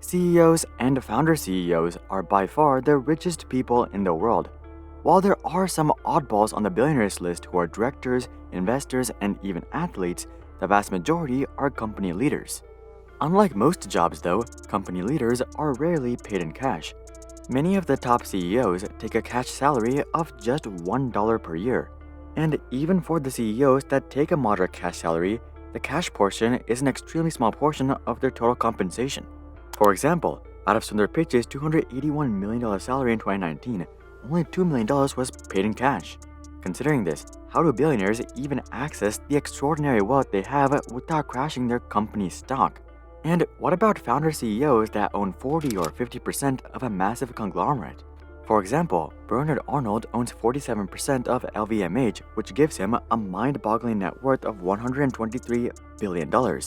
CEOs and founder CEOs are by far the richest people in the world. While there are some oddballs on the billionaires list who are directors, investors, and even athletes, the vast majority are company leaders. Unlike most jobs though, company leaders are rarely paid in cash. Many of the top CEOs take a cash salary of just $1 per year. And even for the CEOs that take a moderate cash salary, the cash portion is an extremely small portion of their total compensation. For example, out of Sundar Pichai's $281 million salary in 2019, only $2 million was paid in cash. Considering this, how do billionaires even access the extraordinary wealth they have without crashing their company's stock? And what about founder CEOs that own 40 or 50% of a massive conglomerate? For example, Bernard Arnold owns 47% of LVMH, which gives him a mind-boggling net worth of $123 billion.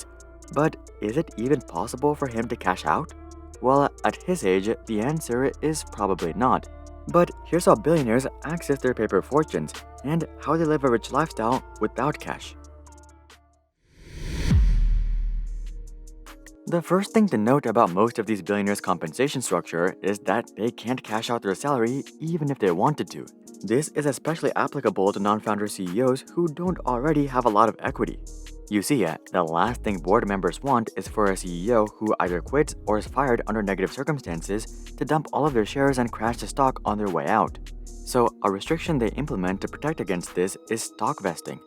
But is it even possible for him to cash out? Well, at his age, the answer is probably not. But here's how billionaires access their paper fortunes and how they live a rich lifestyle without cash. The first thing to note about most of these billionaires' compensation structure is that they can't cash out their salary even if they wanted to. This is especially applicable to non-founder CEOs who don't already have a lot of equity. You see, the last thing board members want is for a CEO who either quits or is fired under negative circumstances to dump all of their shares and crash the stock on their way out. So, a restriction they implement to protect against this is stock vesting.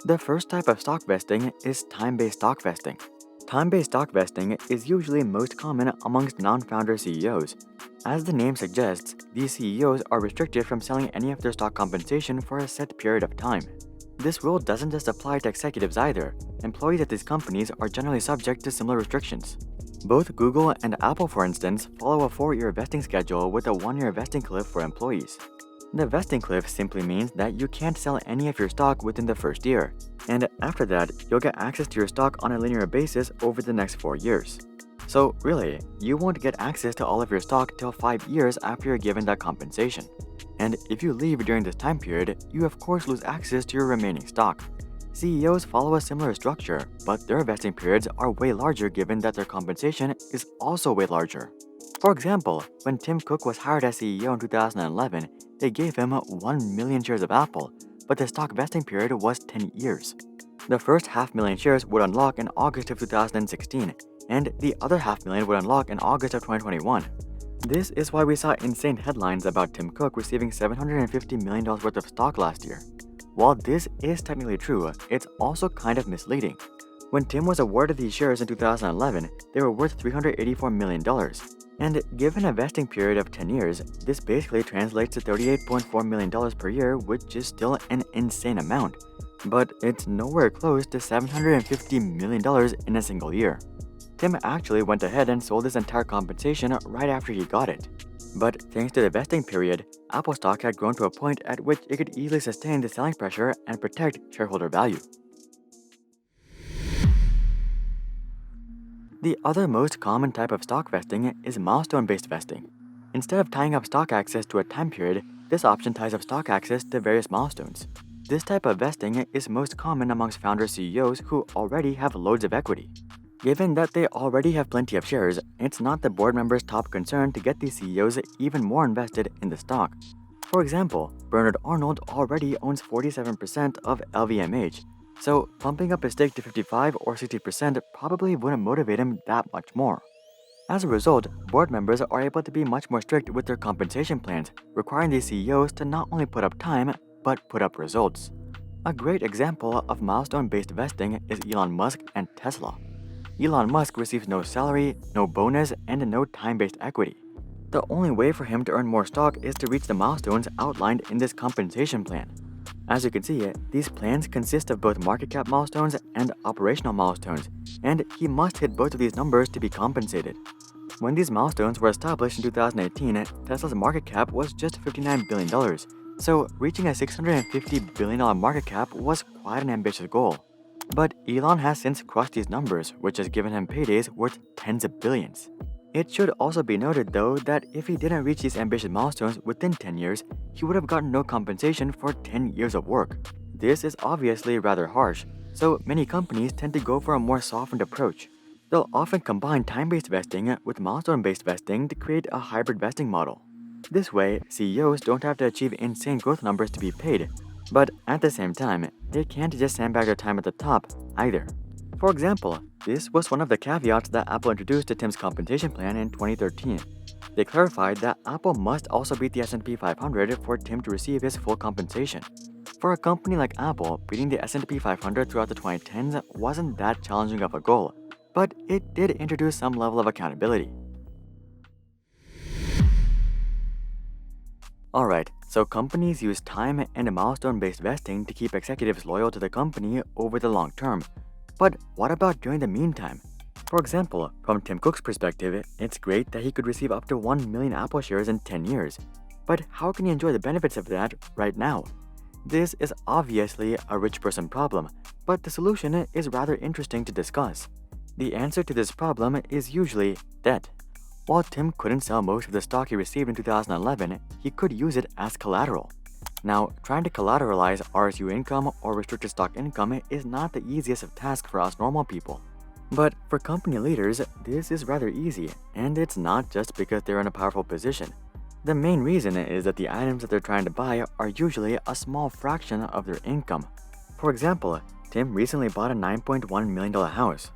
The first type of stock vesting is time-based stock vesting. Time-based stock vesting is usually most common amongst non-founder CEOs. As the name suggests, these CEOs are restricted from selling any of their stock compensation for a set period of time. This rule doesn't just apply to executives either. Employees at these companies are generally subject to similar restrictions. Both Google and Apple, for instance, follow a 4-year vesting schedule with a 1-year vesting cliff for employees. The vesting cliff simply means that you can't sell any of your stock within the first year, and after that, you'll get access to your stock on a linear basis over the next 4 years. So really, you won't get access to all of your stock till 5 years after you're given that compensation. And if you leave during this time period, you of course lose access to your remaining stock. CEOs follow a similar structure, but their vesting periods are way larger given that their compensation is also way larger. For example, when Tim Cook was hired as CEO in 2011, they gave him 1 million shares of Apple, but the stock vesting period was 10 years. The first 500,000 shares would unlock in August of 2016, and the other 500,000 would unlock in August of 2021. This is why we saw insane headlines about Tim Cook receiving $750 million worth of stock last year. While this is technically true, it's also kind of misleading. When Tim was awarded these shares in 2011, they were worth $384 million. And given a vesting period of 10 years, this basically translates to $38.4 million per year, which is still an insane amount. But it's nowhere close to $750 million in a single year. Tim actually went ahead and sold his entire compensation right after he got it. But thanks to the vesting period, Apple stock had grown to a point at which it could easily sustain the selling pressure and protect shareholder value. The other most common type of stock vesting is milestone-based vesting. Instead of tying up stock access to a time period, this option ties up stock access to various milestones. This type of vesting is most common amongst founder CEOs who already have loads of equity. Given that they already have plenty of shares, it's not the board members' top concern to get these CEOs even more invested in the stock. For example, Bernard Arnold already owns 47% of LVMH, so bumping up his stake to 55 or 60% probably wouldn't motivate him that much more. As a result, board members are able to be much more strict with their compensation plans, requiring these CEOs to not only put up time, but put up results. A great example of milestone-based vesting is Elon Musk and Tesla. Elon Musk receives no salary, no bonus, and no time-based equity. The only way for him to earn more stock is to reach the milestones outlined in this compensation plan. As you can see, these plans consist of both market cap milestones and operational milestones, and he must hit both of these numbers to be compensated. When these milestones were established in 2018, Tesla's market cap was just $59 billion, so reaching a $650 billion market cap was quite an ambitious goal. But Elon has since crushed these numbers, which has given him paydays worth tens of billions. It should also be noted though that if he didn't reach these ambitious milestones within 10 years, he would have gotten no compensation for 10 years of work. This is obviously rather harsh, so many companies tend to go for a more softened approach. They'll often combine time-based vesting with milestone-based vesting to create a hybrid vesting model. This way, CEOs don't have to achieve insane growth numbers to be paid, but at the same time, they can't just sandbag their time at the top either. For example, this was one of the caveats that Apple introduced to Tim's compensation plan in 2013. They clarified that Apple must also beat the S&P 500 for Tim to receive his full compensation. For a company like Apple, beating the S&P 500 throughout the 2010s wasn't that challenging of a goal, but it did introduce some level of accountability. Alright, so companies use time and milestone-based vesting to keep executives loyal to the company over the long term. But what about during the meantime? For example, from Tim Cook's perspective, it's great that he could receive up to 1 million Apple shares in 10 years. But how can he enjoy the benefits of that right now? This is obviously a rich person problem, but the solution is rather interesting to discuss. The answer to this problem is usually debt. While Tim couldn't sell most of the stock he received in 2011, he could use it as collateral. Now, trying to collateralize RSU income or restricted stock income is not the easiest of tasks for us normal people. But for company leaders, this is rather easy, and it's not just because they're in a powerful position. The main reason is that the items that they're trying to buy are usually a small fraction of their income. For example, Tim recently bought a $9.1 million house.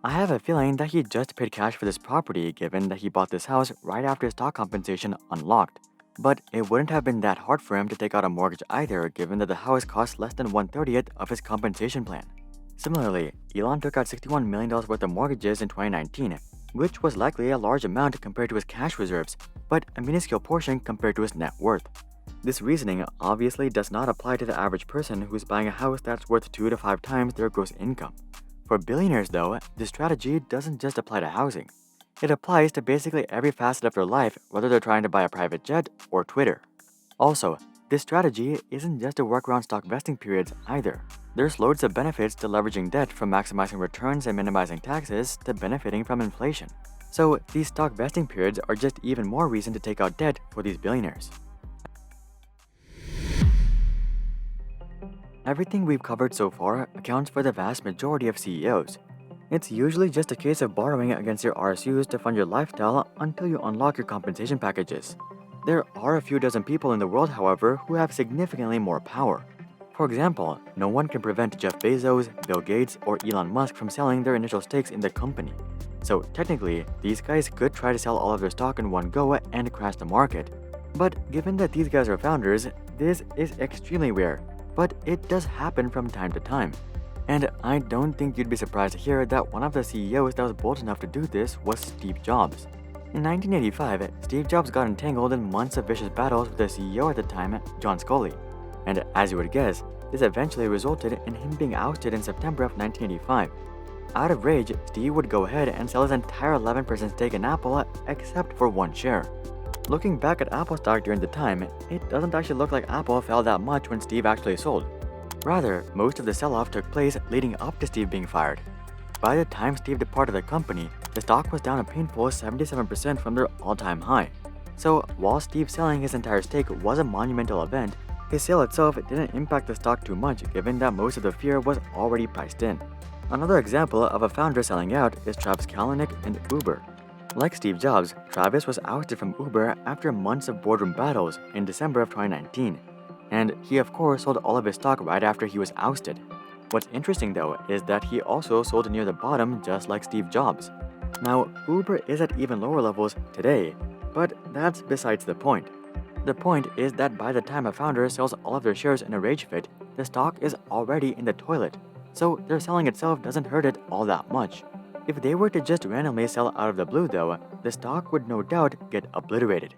I have a feeling that he just paid cash for this property given that he bought this house right after his stock compensation unlocked. But it wouldn't have been that hard for him to take out a mortgage either given that the house cost less than 1/30th of his compensation plan. Similarly, Elon took out $61 million worth of mortgages in 2019, which was likely a large amount compared to his cash reserves, but a minuscule portion compared to his net worth. This reasoning obviously does not apply to the average person who's buying a house that's worth 2 to 5 times their gross income. For billionaires though, this strategy doesn't just apply to housing. It applies to basically every facet of their life, whether they're trying to buy a private jet or Twitter. Also, this strategy isn't just to work around stock vesting periods either. There's loads of benefits to leveraging debt, from maximizing returns and minimizing taxes to benefiting from inflation. So these stock vesting periods are just even more reason to take out debt for these billionaires. Everything we've covered so far accounts for the vast majority of CEOs. It's usually just a case of borrowing against your RSUs to fund your lifestyle until you unlock your compensation packages. There are a few dozen people in the world, however, who have significantly more power. For example, no one can prevent Jeff Bezos, Bill Gates, or Elon Musk from selling their initial stakes in the company. So technically, these guys could try to sell all of their stock in one go and crash the market. But given that these guys are founders, this is extremely rare, but it does happen from time to time. And I don't think you'd be surprised to hear that one of the CEOs that was bold enough to do this was Steve Jobs. In 1985, Steve Jobs got entangled in months of vicious battles with the CEO at the time, John Sculley. And as you would guess, this eventually resulted in him being ousted in September of 1985. Out of rage, Steve would go ahead and sell his entire 11% stake in Apple except for one share. Looking back at Apple stock during the time, it doesn't actually look like Apple fell that much when Steve actually sold. Rather, most of the sell-off took place leading up to Steve being fired. By the time Steve departed the company, the stock was down a painful 77% from their all-time high. So while Steve selling his entire stake was a monumental event, his sale itself didn't impact the stock too much given that most of the fear was already priced in. Another example of a founder selling out is Travis Kalanick and Uber. Like Steve Jobs, Travis was ousted from Uber after months of boardroom battles in December of 2019. And he of course sold all of his stock right after he was ousted. What's interesting though is that he also sold near the bottom just like Steve Jobs. Now, Uber is at even lower levels today, but that's besides the point. The point is that by the time a founder sells all of their shares in a rage fit, the stock is already in the toilet, so their selling itself doesn't hurt it all that much. If they were to just randomly sell out of the blue though, the stock would no doubt get obliterated.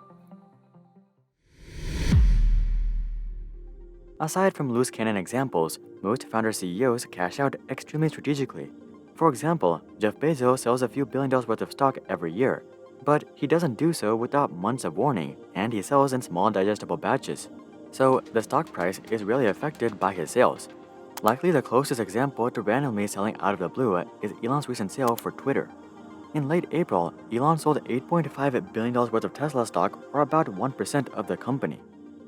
Aside from loose cannon examples, most founder CEOs cash out extremely strategically. For example, Jeff Bezos sells a few $1 billion worth of stock every year, but he doesn't do so without months of warning, and he sells in small digestible batches. So the stock price is really affected by his sales. Likely the closest example to randomly selling out of the blue is Elon's recent sale for Twitter. In late April, Elon sold $8.5 billion worth of Tesla stock, or about 1% of the company.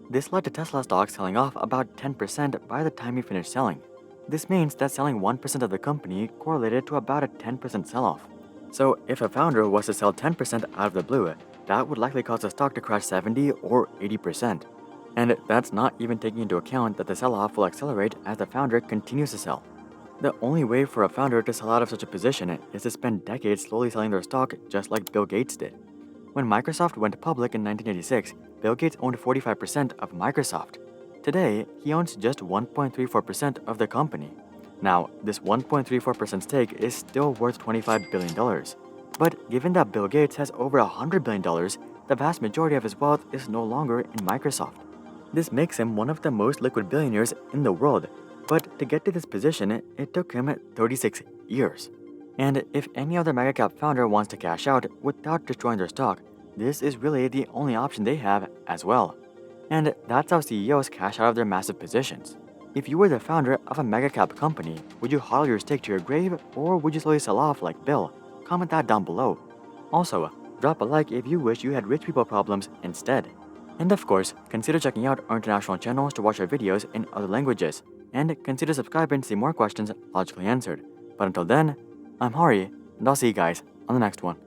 This led to Tesla stock selling off about 10% by the time he finished selling. This means that selling 1% of the company correlated to about a 10% sell-off. So if a founder was to sell 10% out of the blue, that would likely cause the stock to crash 70 or 80%. And that's not even taking into account that the sell-off will accelerate as the founder continues to sell. The only way for a founder to sell out of such a position is to spend decades slowly selling their stock, just like Bill Gates did. When Microsoft went public in 1986, Bill Gates owned 45% of Microsoft. Today, he owns just 1.34% of the company. Now, this 1.34% stake is still worth $25 billion. But given that Bill Gates has over $100 billion, the vast majority of his wealth is no longer in Microsoft. This makes him one of the most liquid billionaires in the world, but to get to this position, it took him 36 years. And if any other megacap founder wants to cash out without destroying their stock, this is really the only option they have as well. And that's how CEOs cash out of their massive positions. If you were the founder of a megacap company, would you hodl your stake to your grave, or would you slowly sell off like Bill? Comment that down below. Also, drop a like if you wish you had rich people problems instead. And of course, consider checking out our international channels to watch our videos in other languages, and consider subscribing to see more questions logically answered. But until then, I'm Hari, and I'll see you guys on the next one.